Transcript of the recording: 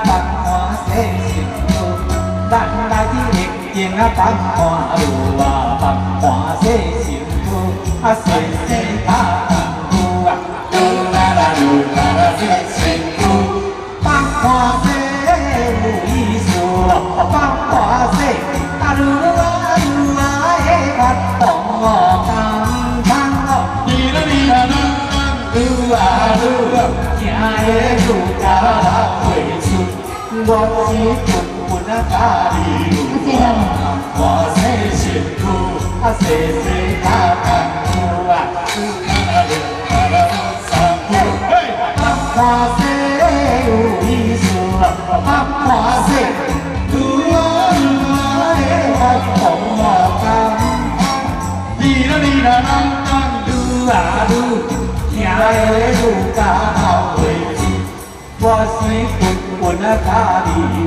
ปังหัวเสสิลูดันได้ที่เด็กเจียงปังหัวดูว่าปังหัวเสสิลูอาเสสิตาดูดูนาราดูนาราเสสิลูปังหัวเสลูอีสุปังหัวเสอาดูว่าดูว่าเอวัดตองตังทังดีนะดีนะดูว่าดูยาเอดูกาเวสุดวจีตุปุณกาลีวาเสชิตุอาเสเสตาคังตุอะสุนารุนารุสังโฆปังวาเสอุอิสุปังวาเสดูว่าดูว่าเอวัดตองตังดีนะดีนะนั่งนั่งดูอะดูยาเอดูกาเวสุดวจีตุปุณกาลี